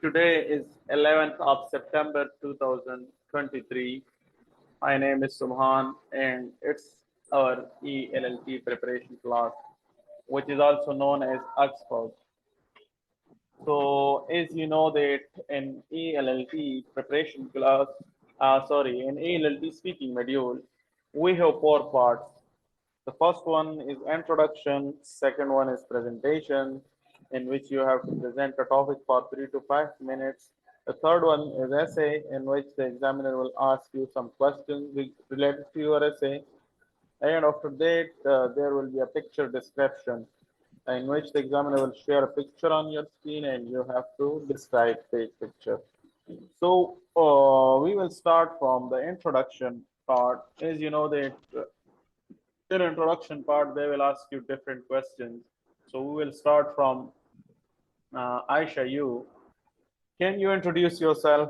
Today is 11th of September 2023. My name is Subhan and it's our ELLT preparation class, which is also known as Oxford. So as you know that in ELLT preparation class, in ELLT speaking module, we have four parts. The first one is introduction, second one is presentation, in which you have to present a topic for 3 to 5 minutes. The third one is essay, in which the examiner will ask you some questions related to your essay. And after that, there will be a picture description, in which the examiner will share a picture on your screen and you have to describe the picture. So we will start from the introduction part. As you know that in introduction part, they will ask you different questions. So we will start from Aisha, you. Can you introduce yourself?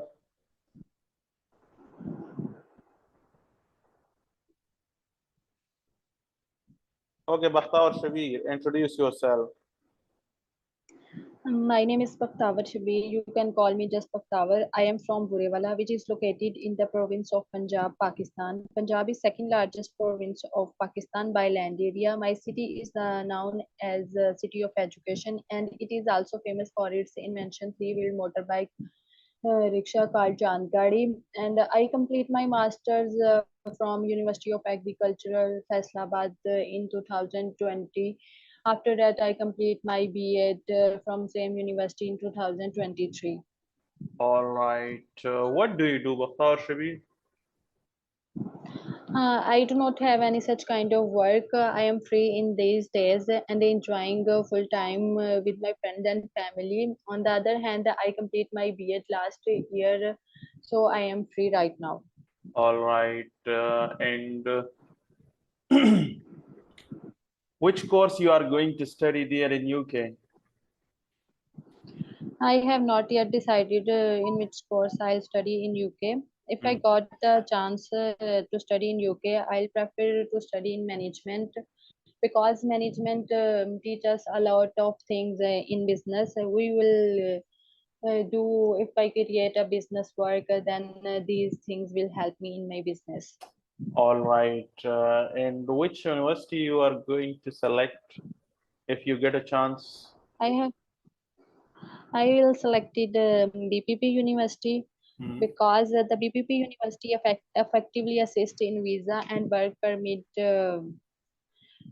Okay, Bakhtar Shabir, introduce yourself. My name is Bakhtavar Shabir. You can call me just Bakhtavar. I am from Burewala, which is located in the province of Punjab, Pakistan. Punjab is second largest province of Pakistan by land area. My city is known as City of Education, and it is also famous for its invention three-wheel motorbike rickshaw called Chandgadi. And I complete my master's from University of Agricultural Faisalabad in 2020. After that, I complete my B.Ed from same university in 2023. All right. What do you do, Bakhtar Shabir? I do not have any such kind of work. I am free in these days and enjoying full time with my friends and family. On the other hand, I complete my B.Ed last year, so I am free right now. All right. And which course you are going to study there in UK? I have not yet decided in which course I'll study in UK. If I got the chance to study in UK, I'll prefer to study in management because management teaches a lot of things in business. We will do if I create a business work, then these things will help me in my business. All right. And which university you are going to select if you get a chance? I have I will selected BPP University because the BPP University effectively assists in visa and work permit.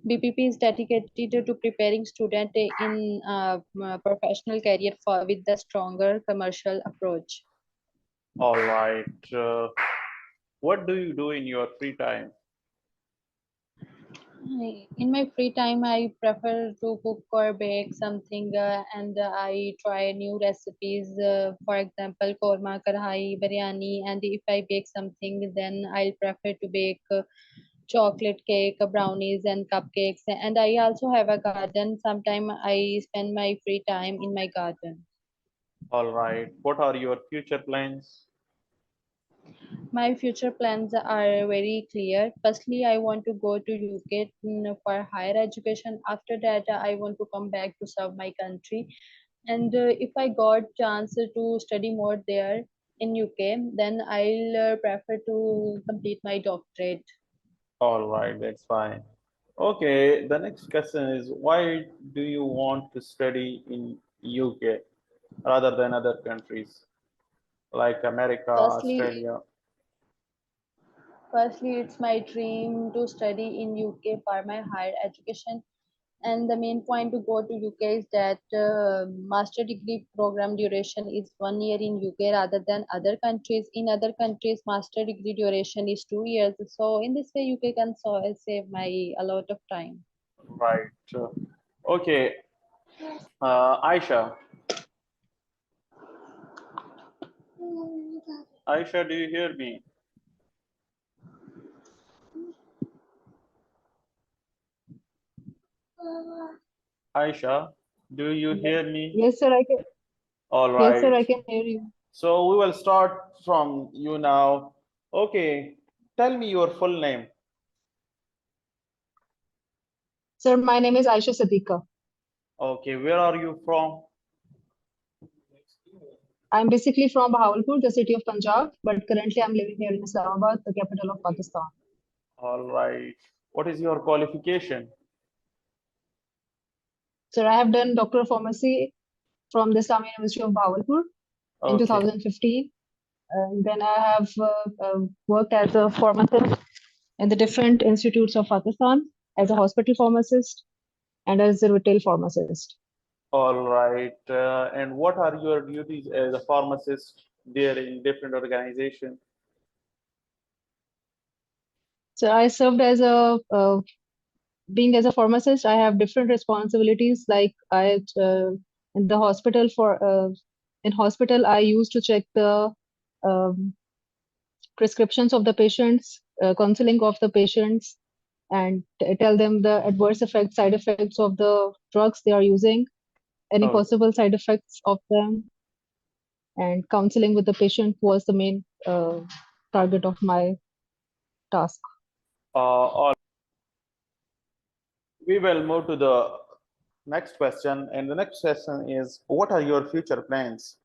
BPP is dedicated to preparing students in professional career for with the stronger commercial approach. All right. What do you do in your free time? In my free time, I prefer to cook or bake something, and I try new recipes. For example, korma, kadhai, biryani, and if I bake something, then I'll prefer to bake chocolate cake, brownies, and cupcakes. And I also have a garden. Sometimes I spend my free time in my garden. All right. What are your future plans? My future plans are very clear. Firstly, I want to go to UK for higher education. After that, I want to come back to serve my country. And if I got chance to study more there in UK, then I'll prefer to complete my doctorate. All right, that's fine. Okay, the next question is why do you want to study in UK rather than other countries like America, Firstly, Australia? firstly, it's my dream to study in UK for my higher education. And the main point to go to UK is that master degree program duration is 1 year in UK rather than other countries. In other countries, master degree duration is 2 years. So in this way, UK can save my a lot of time. Right. Okay, Aisha. Aisha, do you hear me? Aisha, do you hear me? Yes, sir, I can. All Yes, sir, right. I can hear you. So we will start from you now. Okay, tell me your full name. Sir, my name is Aisha Sadiqa. Okay, where are you from? I'm basically from Bahawalpur, the city of Punjab, but currently I'm living here in Islamabad, the capital of Pakistan. All right. What is your qualification? So I have done Doctor of Pharmacy from the Islamic University of Bahawalpur in Okay. 2015. And then I have worked as a pharmacist in the different institutes of Pakistan as a hospital pharmacist and as a retail pharmacist. All right. And what are your duties as a pharmacist there in different organizations? So I served as a being as a pharmacist, I have different responsibilities. Like in the hospital in hospital, I used to check the um, prescriptions of the patients, counseling of the patients, and tell them the adverse effects, side effects of the drugs they are using, any Okay. possible side effects of them, and counseling with the patient was the main target of my task. All we will move to the next question. And the next question is, what are your future plans?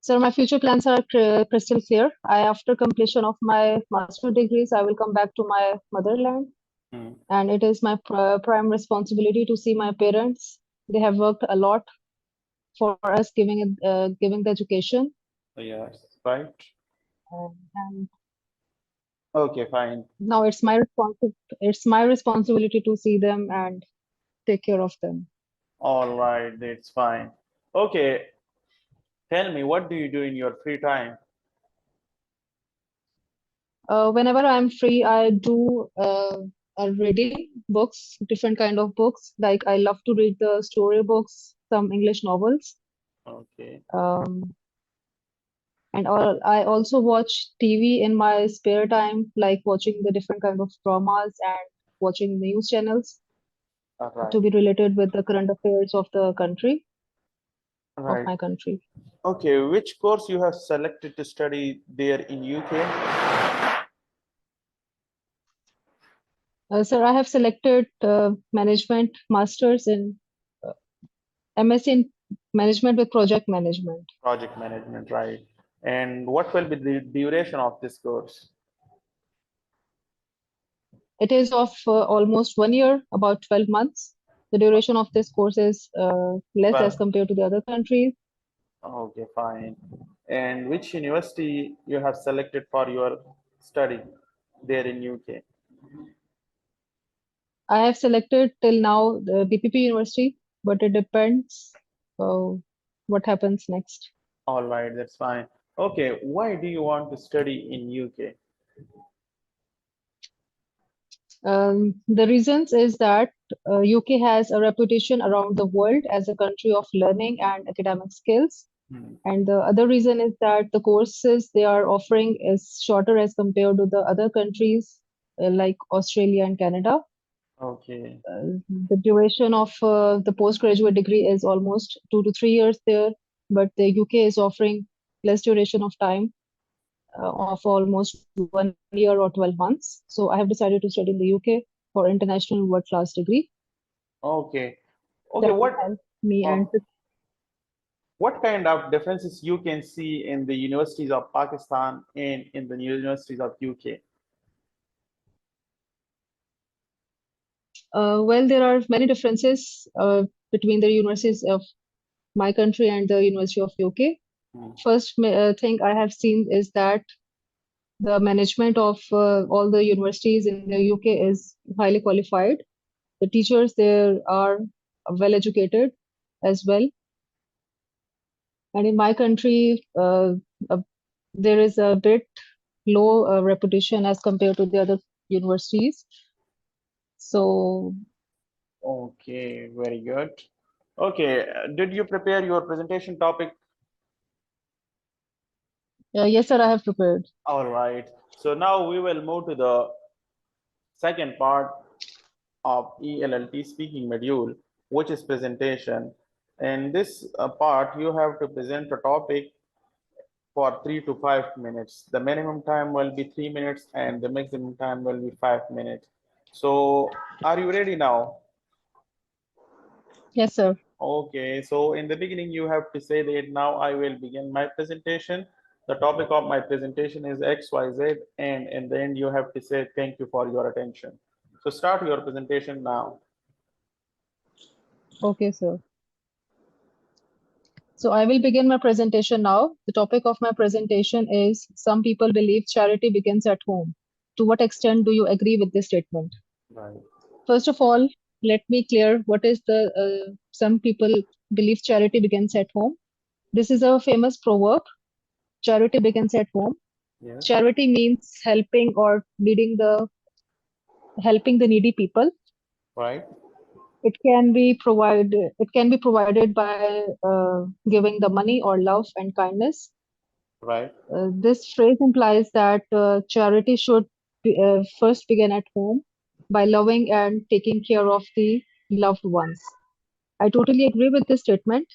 So my future plans are crystal clear. After completion of my master degrees, I will come back to my motherland, and it is my prime responsibility to see my parents. They have worked a lot for us, giving the education. Yes, right. And Okay, fine. now it's my responsibility to see them and take care of them. All right, that's fine. Okay, tell me, what do you do in your free time? Whenever I'm free, I do reading books, different kind of books. Like I love to read the story books, some English novels. Okay. I also watch TV in my spare time, like watching the different kind of dramas and watching news channels All right. to be related with the current affairs of the country, of Right. my country. Okay, which course you have selected to study there in UK? Sir, I have selected management masters in MSc in management with project management. Project management, right. And what will be the duration of this course? It is of almost 1 year, about 12 months. The duration of this course is less as Well, compared to the other countries. okay, fine. And which university you have selected for your study there in UK? I have selected till now the BPP University, but it depends what happens next. All right, that's fine. Okay, why do you want to study in UK? The reasons is that UK has a reputation around the world as a country of learning and academic skills. And the other reason is that the courses they are offering is shorter as compared to the other countries like Australia and Canada. Okay. The duration of the postgraduate degree is almost 2 to 3 years there, but the UK is offering less duration of time of almost 1 year or 12 months. So I have decided to study in the UK for international world-class degree. Okay. Okay, That will help me and what kind of differences you can see in the universities of Pakistan and in the universities of UK? well, there are many differences between the universities of my country and the University of UK. First thing I have seen is that the management of all the universities in the UK is highly qualified. The teachers there are well educated as well. And in my country, there is a bit low reputation as compared to the other universities. So, Okay, very good. Okay, did you prepare your presentation topic? yes, sir, I have prepared. All right. So now we will move to the second part of ELLT speaking module, which is presentation. In this part, you have to present a topic for 3 to 5 minutes. The minimum time will be 3 minutes and the maximum time will be 5 minutes. So are you ready now? Yes, sir. Okay, so in the beginning, you have to say that now I will begin my presentation. The topic of my presentation is XYZ, and in the end, you have to say thank you for your attention. So start your presentation now. Okay, sir. So I will begin my presentation now. The topic of my presentation is some people believe charity begins at home. To what extent do you agree with this statement? Right. First of all, let me clear what is the some people believe charity begins at home. This is a famous proverb. Charity begins at home. Yes. Charity means helping the needy people. Right. It can be provided by giving the money or love and kindness. Right. This phrase implies that charity should first begin at home by loving and taking care of the loved ones. I totally agree with this statement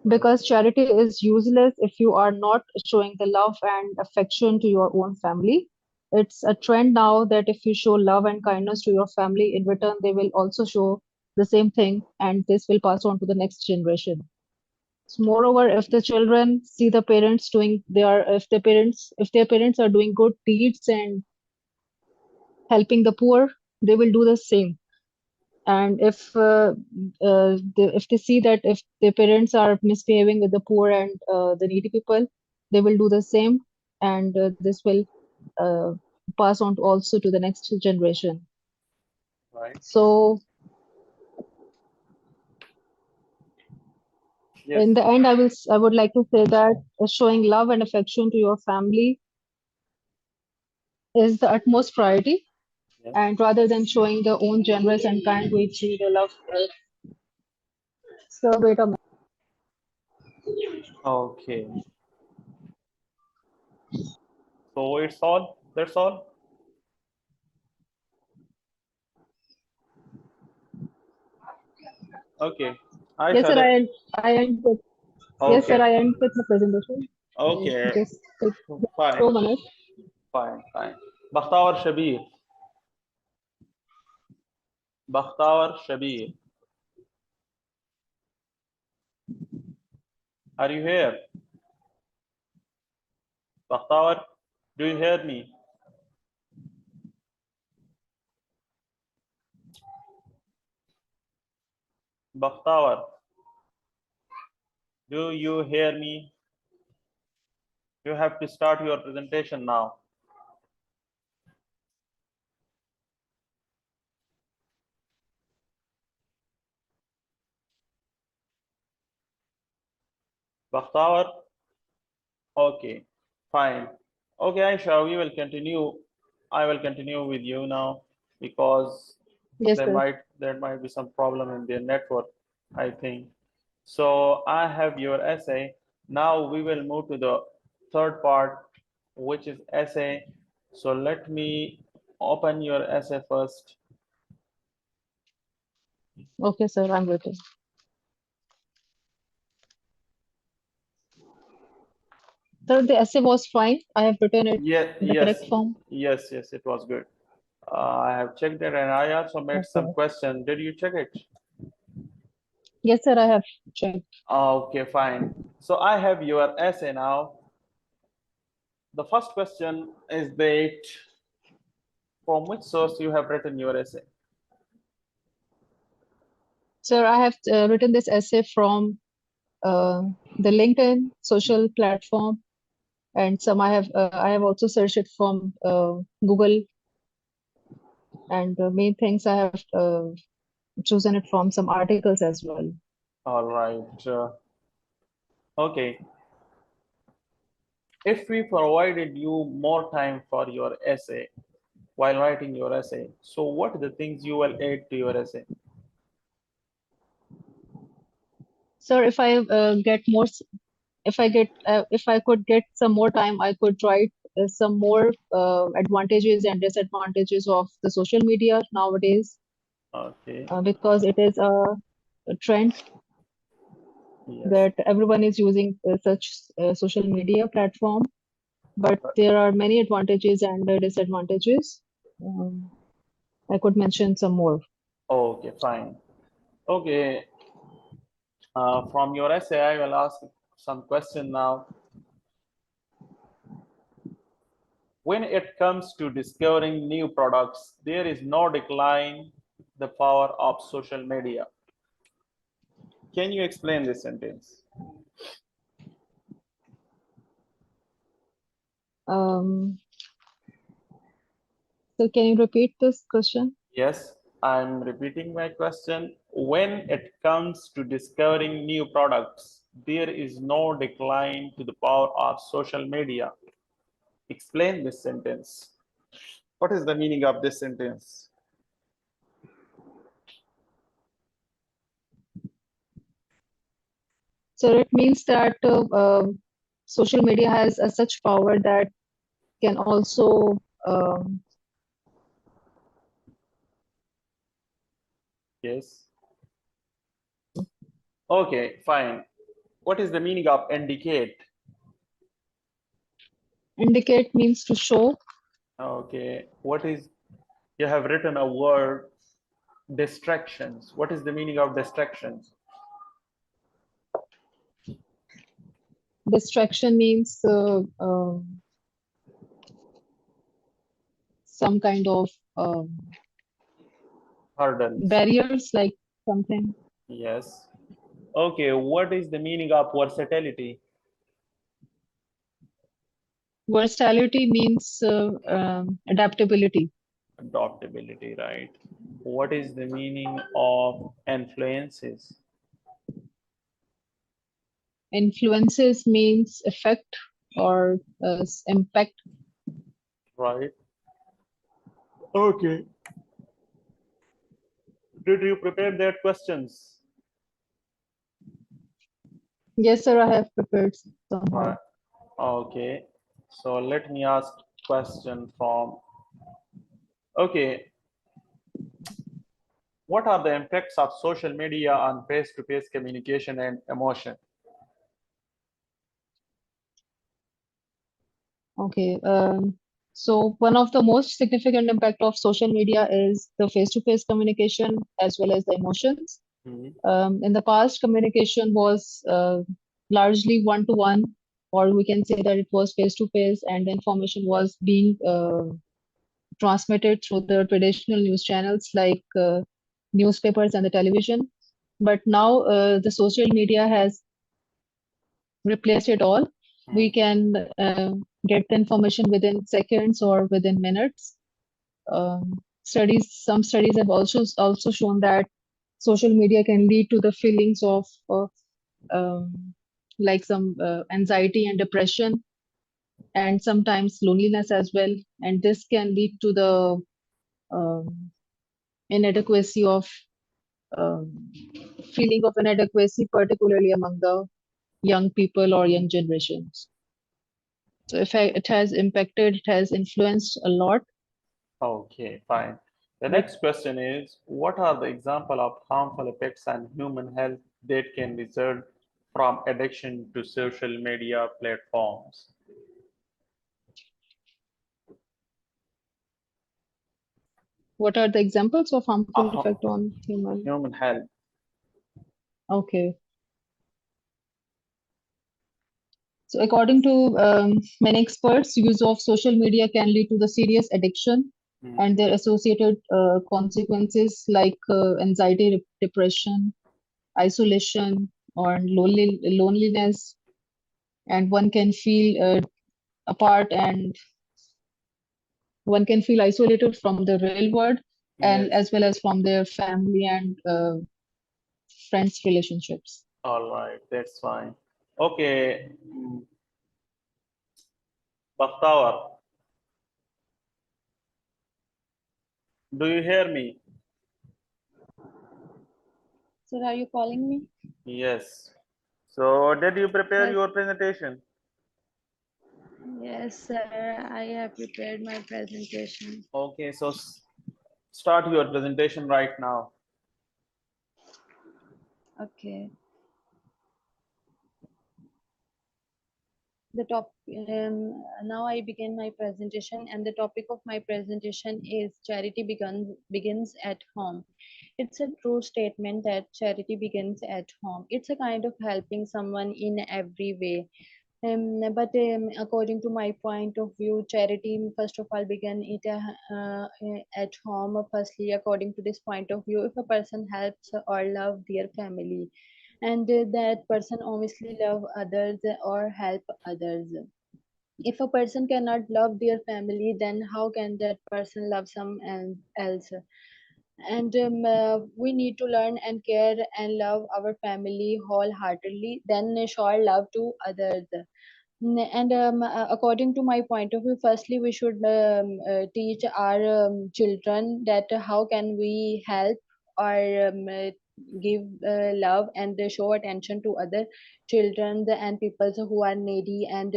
because charity is useless if you are not showing the love and affection to your own family. It's a trend now that if you show love and kindness to your family, in return, they will also show the same thing, and this will pass on to the next generation. So moreover, if the children see the parents doing if their parents are doing good deeds and helping the poor, they will do the same. And if they see that if their parents are misbehaving with the poor and the needy people, they will do the same, and this will uh, pass on also to the next generation. Right. So Yes. in the end, I would like to say that showing love and affection to your family is the utmost priority. Yes. And rather than showing their own generous and kind way to the love. So wait a minute. Okay. So it's all. That's all. Okay. Yes, Aisha, sir. that. I end with yes, sir. Okay. I end with the presentation. Okay. Just take Fine. 2 minutes. Fine. Fine. Bakhtawer Shabir. Bakhtawer Shabir. Are you here? Bakhtawer, do you hear me? Bakhtawer, do you hear me? You have to start your presentation now. Bakhtawer, okay, fine. Okay, Aisha, we will continue. I will continue with you now because Yes, sir. there might be some problem in their network, I think. So I have your essay. Now we will move to the third part, which is essay. So let me open your essay first. Okay, sir. I'm waiting. Sir, the essay was fine. I have written it Yeah, in the correct form. yes, it was good. I have checked it and I also made some Okay. questions. Did you check it? Yes, sir. I have checked. Okay, fine. So I have your essay now. The first question is that from which source you have written your essay? Sir, I have written this essay from the LinkedIn social platform, and I have also searched it from Google, and the main things I have chosen it from some articles as well. All right. Okay. If we provided you more time for your essay while writing your essay, so what are the things you will add to your essay? Sir, if I could get some more time, I could write some more advantages and disadvantages of the social media nowadays, Okay. because it is a trend Yes. that everyone is using such social media platform, but there are many advantages and disadvantages. I could mention some more. Okay, fine. Okay. From your essay, I will ask some question now. When it comes to discovering new products, there is no decline the power of social media. Can you explain this sentence? So can you repeat this question? Yes, I'm repeating my question. When it comes to discovering new products, there is no decline to the power of social media. Explain this sentence. What is the meaning of this sentence? So it means that social media has such power that can also Yes. Okay, fine. What is the meaning of indicate? indicate means to show. Okay. What is, you have written a word, distractions. What is the meaning of distractions? Distraction means some kind of Hurdles. barriers, like something. Yes. Okay. What is the meaning of versatility? Versatility means adaptability. Adaptability, right? What is the meaning of influences? Influences means effect or impact. Right. Okay. Did you prepare that questions? Yes, sir, I have prepared somehow. Right. Okay. So let me ask question from, okay. What are the impacts of social media on face-to-face communication and emotion? Okay. So one of the most significant impact of social media is the face-to-face communication as well as the emotions. In the past, communication was largely one-to-one, or we can say that it was face-to-face, and the information was being transmitted through the traditional news channels like newspapers and the television. But now the social media has replaced it all. We can get the information within seconds or within minutes. Some studies have also shown that social media can lead to the feelings of like some anxiety and depression, and sometimes loneliness as well. And this can lead to the inadequacy of um, feeling of inadequacy, particularly among the young people or young generations. So if it has impacted, it has influenced a lot. Okay, fine. The But next question is, what are the example of harmful effects on human health that can result from addiction to social media platforms? what are the examples of harmful effect Uh, on human? Human health. Okay. So according to many experts, use of social media can lead to the serious addiction and their associated consequences like anxiety, depression, isolation, or loneliness, and one can feel apart, and one can feel isolated from the real world, and Yes. as well as from their family and friends relationships. All right, that's fine. Okay, Bakhtawa, do you hear me? Sir, are you calling me? Yes. So, did you prepare Yes. your presentation? Yes, sir. I have prepared my presentation. Okay, so start your presentation right now. Okay. The top Now I begin my presentation, and the topic of my presentation is charity begins at home. It's a true statement that charity begins at home. It's a kind of helping someone in every way. But according to my point of view, charity first of all began at home. Firstly, according to this point of view, if a person helps or love their family, and that person obviously love others or help others. If a person cannot love their family, then how can that person love someone else? And we need to learn and care and love our family wholeheartedly, then show our love to others. And according to my point of view, firstly we should teach our children that how can we help or give love and show attention to other children and people who are needy and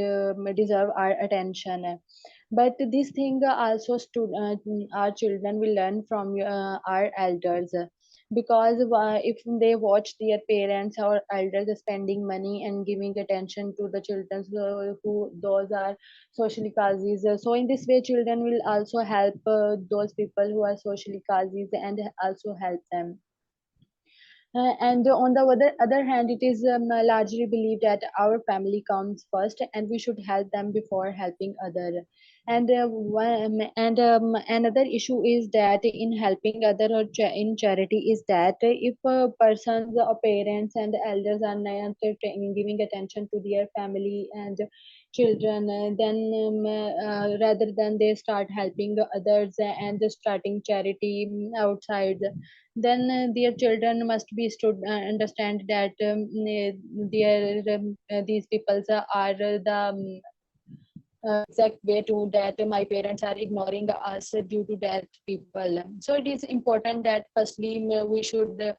deserve our attention. But this thing also our children will learn from our elders, because if they watch their parents or elders spending money and giving attention to the children who those are socially causes, so in this way children will also help those people who are socially causes and also help them. And on the other hand, it is largely believed that our family comes first and we should help them before helping other. And another issue is that in helping other or in charity is that if persons or parents and elders are not giving attention to their family and children, then rather than they start helping others and starting charity outside, then their children must be stood understand that these peoples are the exact way to that my parents are ignoring us due to that people. So it is important that firstly we should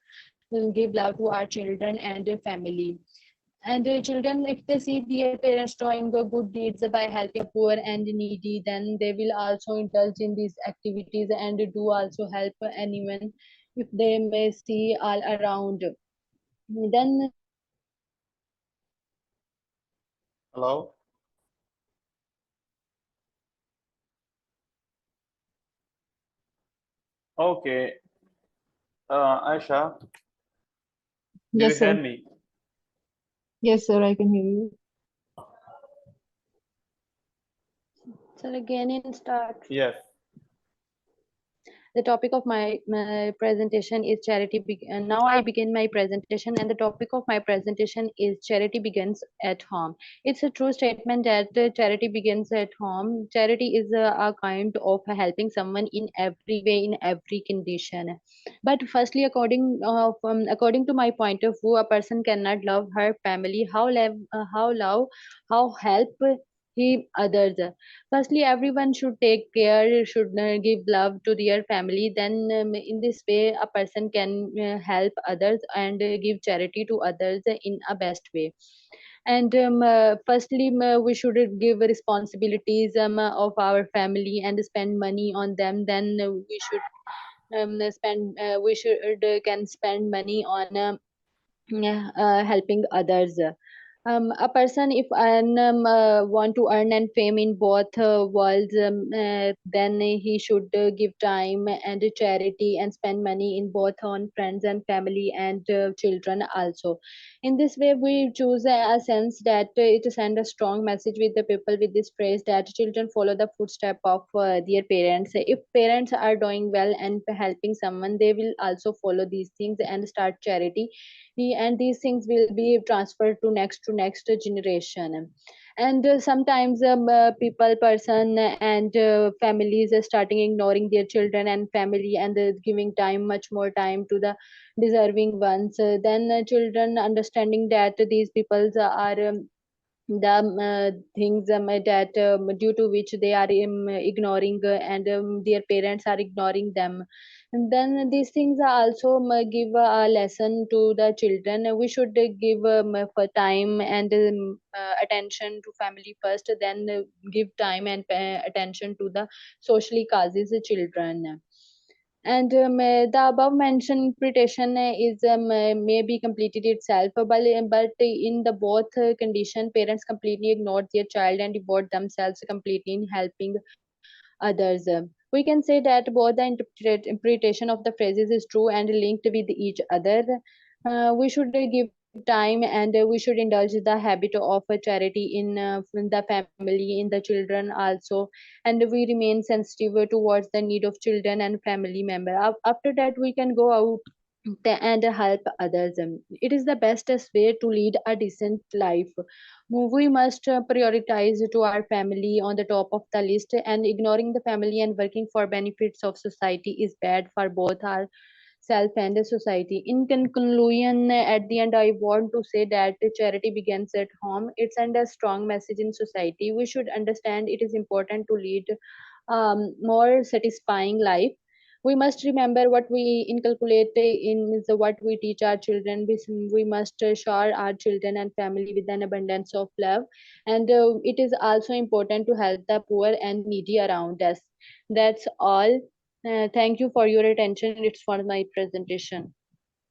give love to our children and family. And children, if they see their parents doing good deeds by helping poor and needy, then they will also indulge in these activities and do also help anyone if they may see all around. Then Hello. Okay. Aisha, do you Yes, hear sir. me? Yes, sir, I can hear you. so again in start. Yes. The topic of my presentation is now I begin my presentation, and the topic of my presentation is charity begins at home. It's a true statement that charity begins at home. Charity is a kind of helping someone in every way, in every condition. But firstly, according to my point of view, a person cannot love her family. How help he others? Firstly, everyone should take care, should give love to their family. Then, in this way, a person can help others and give charity to others in a best way. And firstly, we should give responsibilities of our family and spend money on them. Then we should can spend money on yeah, helping others. A person, if want to earn and fame in both worlds, then he should give time and charity and spend money in both on friends and family and children also. In this way, we choose a sense that it send a strong message with the people with this phrase that children follow the footstep of their parents. If parents are doing well and helping someone, they will also follow these things and start charity, and these things will be transferred to next generation. And sometimes people person and families are starting ignoring their children and family and giving time much more time to the deserving ones. Then children understanding that these peoples are the things that due to which they are ignoring and their parents are ignoring them. And then these things are also give a lesson to the children. We should give for time and attention to family first, then give time and attention to the socially causes children. And the above mentioned interpretation is may be completed itself, but in the both condition, parents completely ignored their child and devote themselves completely in helping others. We can say that both the interpretation of the phrases is true and linked with each other. We should give time and we should indulge the habit of charity in the family, in the children also, and we remain sensitive towards the need of children and family member. After that, we can go out and help others. It is the bestest way to lead a decent life. We must prioritize to our family on the top of the list, and ignoring the family and working for benefits of society is bad for both our self and the society. In conclusion, at the end, I want to say that charity begins at home. It sends a strong message in society. We should understand it is important to lead more satisfying life. We must remember what we inculcate in the what we teach our children. We must shower our children and family with an abundance of love, and it is also important to help the poor and needy around us. That's all. Thank you for your attention. It's for my presentation.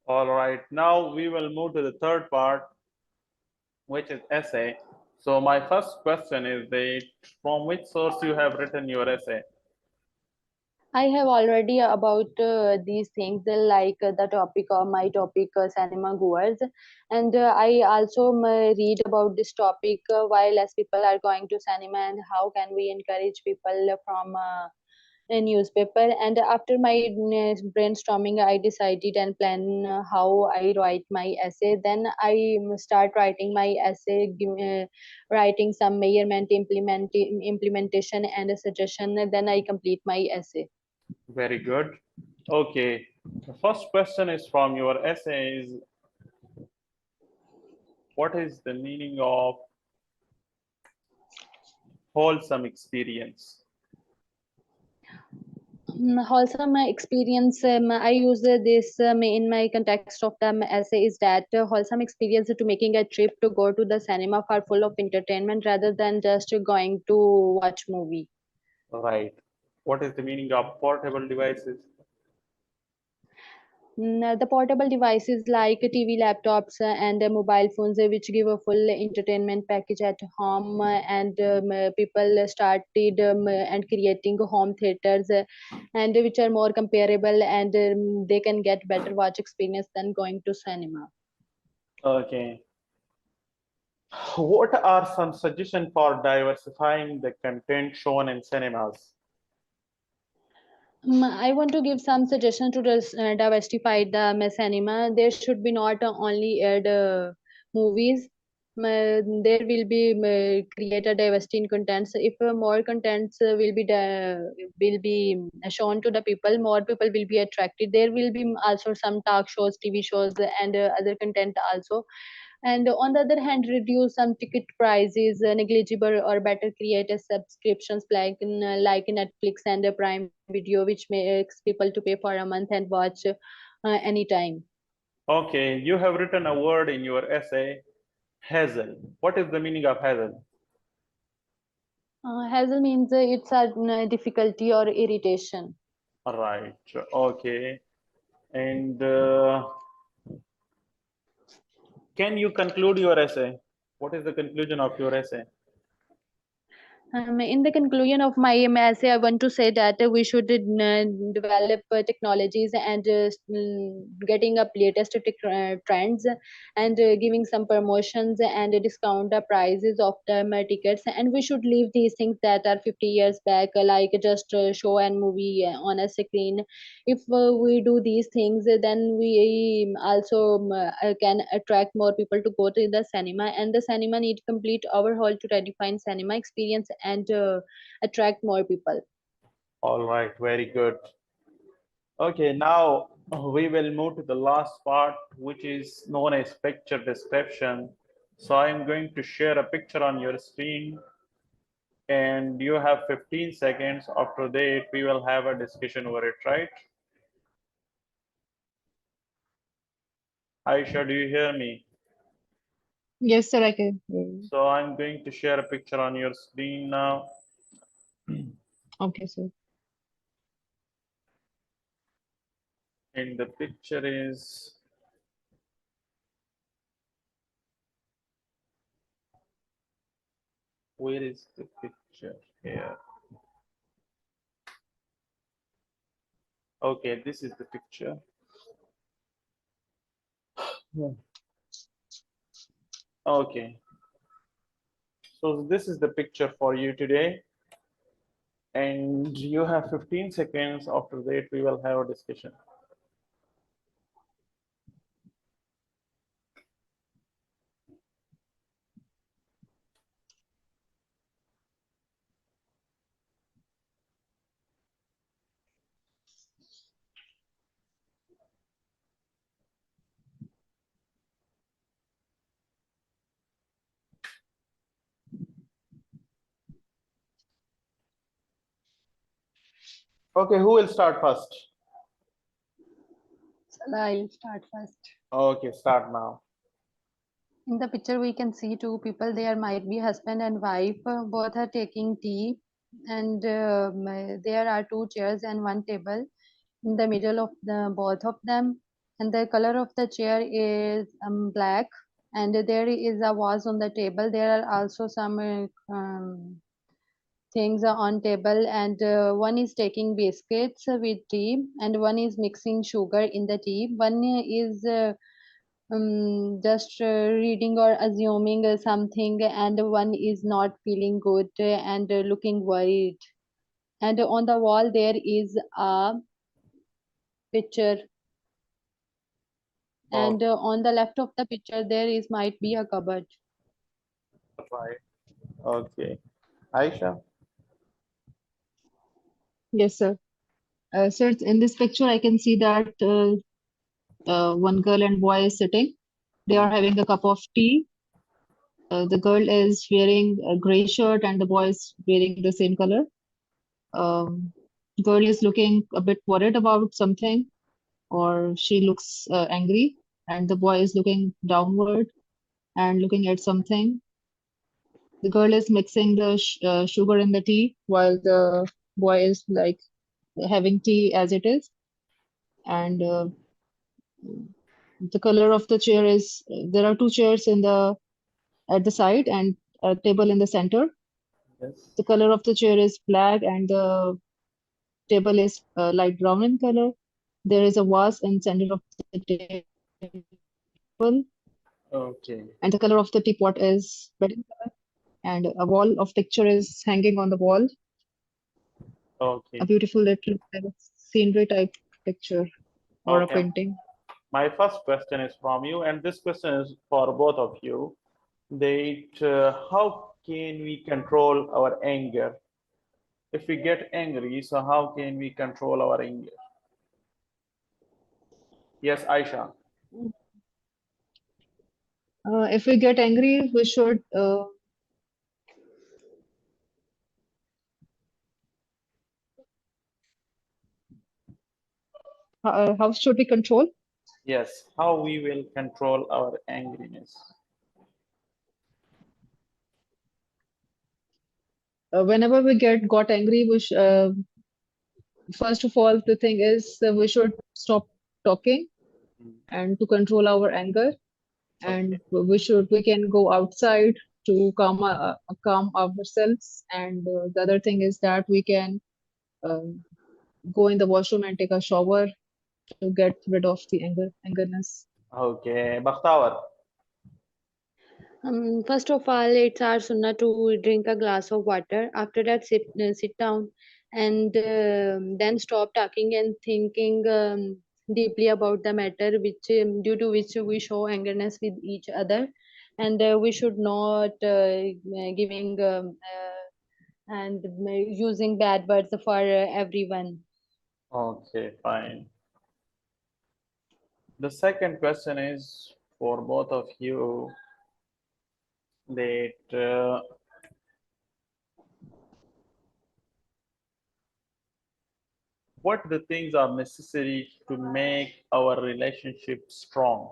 All right, now we will move to the third part, which is essay. So my first question is that from which source you have written your essay? I have already about these things like the topic of my topic cinema goers, and I also read about this topic why less people are going to cinema and how can we encourage people from a newspaper. And after my brainstorming, I decided and plan how I write my essay. Then I start writing my essay, writing some measurement, implementation, and a suggestion. Then I complete my essay. Very good. Okay, the first question is from your essay is, what is the meaning of wholesome experience? Wholesome experience, I use this in my context of the essay is that wholesome experience to making a trip to go to the cinema for full of entertainment rather than just going to watch movie. Right. What is the meaning of portable devices? The portable devices like TV, laptops, and mobile phones, which give a full entertainment package at home, and people started and creating home theaters, and which are more comparable, and they can get better watch experience than going to cinema. Okay. What are some suggestions for diversifying the content shown in cinemas? I want to give some suggestions to diversify the cinema. There should be not only aired movies. There will be create a diversity in contents. If more contents will be shown to the people, more people will be attracted. There will be also some talk shows, TV shows, and other content also. And on the other hand, reduce some ticket prices, negligible or better create a subscriptions like Netflix and Prime Video, which makes people to pay for a month and watch anytime. Okay, you have written a word in your essay, hassle. What is the meaning of hassle? Hassle means it's a difficulty or irritation. Right. Okay. And can you conclude your essay? What is the conclusion of your essay? In the conclusion of my essay, I want to say that we should develop technologies and getting up latest trends and giving some promotions and discount the prices of the tickets. And we should leave these things that are 50 years back, like just show and movie on a screen. If we do these things, then we also can attract more people to go to the cinema, and the cinema need complete overhaul to redefine cinema experience and attract more people. All right, very good. Okay, now we will move to the last part, which is known as picture description. So I'm going to share a picture on your screen and you have 15 seconds. After that, we will have a discussion over it, right? Aisha, do you hear me? Yes, sir, I can hear you. So I'm going to share a picture on your screen now. Okay, sir. And the picture is where is the picture here? Okay, this is the picture. Okay, so this is the picture for you today, and you have 15 seconds. After that, we will have a discussion. Okay, who will start first? I'll start first. Okay, start now. In the picture, we can see two people. There might be husband and wife. Both are taking tea, and there are two chairs and one table in the middle of the both of them. And the color of the chair is black. And there is a vase on the table. There are also some things are on table, and one is taking biscuits with tea, and one is mixing sugar in the tea. One is just reading or assuming something, and one is not feeling good and looking worried. And on the wall there is a picture, Oh, and on the left of the picture there is might be a cupboard. right. Okay, Aisha. Yes, sir. Sir, in this picture, I can see that one girl and boy is sitting. They are having a cup of tea. The girl is wearing a gray shirt and the boy is wearing the same color. Girl is looking a bit worried about something, or she looks angry, and the boy is looking downward and looking at something. The girl is mixing the sugar in the tea while the boy is like having tea as it is. And the color of the chair is there are two chairs in the at the side and a table in the center. Yes. The color of the chair is black and the table is light brown in color. There is a vase in center of the table, Okay. and the color of the teapot is red in color. And a wall of picture is hanging on the wall. A Okay. beautiful little kind of scenery type picture or a Okay. painting. My first question is from you, and this question is for both of you. That how can we control our anger? If we get angry, so how can we control our anger? Yes, Aisha. If we get angry, we should how should we control? Yes, how we will control our angriness? Whenever we got angry, first of all, the thing is we should stop talking and to control our anger. And Okay. we can go outside to calm ourselves. And the other thing is that we can go in the washroom and take a shower to get rid of the angerness. Okay. Bakhtawar. First of all, it's our sunnah to drink a glass of water. After that, sit down, and then stop talking and thinking deeply about the matter, which due to which we show angerness with each other, and we should not giving and using bad words for everyone. Okay, fine. The second question is for both of you that what the things are necessary to make our relationship strong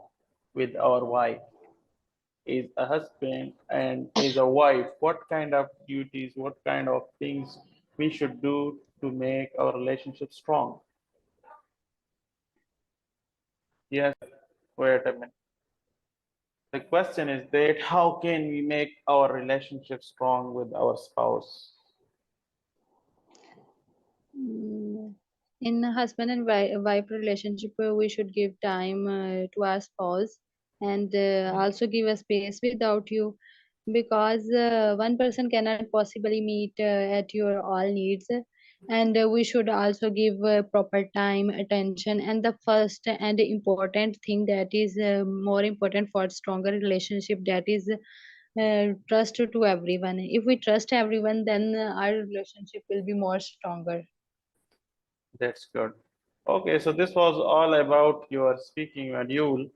with our wife? Is a husband and is a wife, what kind of duties, what kind of things we should do to make our relationship strong? Yes, wait a minute. The question is that how can we make our relationship strong with our spouse? In a husband and wife relationship, we should give time to our spouse and also give a space without you, because one person cannot possibly meet at your all needs, and we should also give proper time, attention, and the first and important thing that is more important for stronger relationship, that is trust to everyone. If we trust everyone, then our relationship will be more stronger. That's good. Okay, so this was all about your speaking module.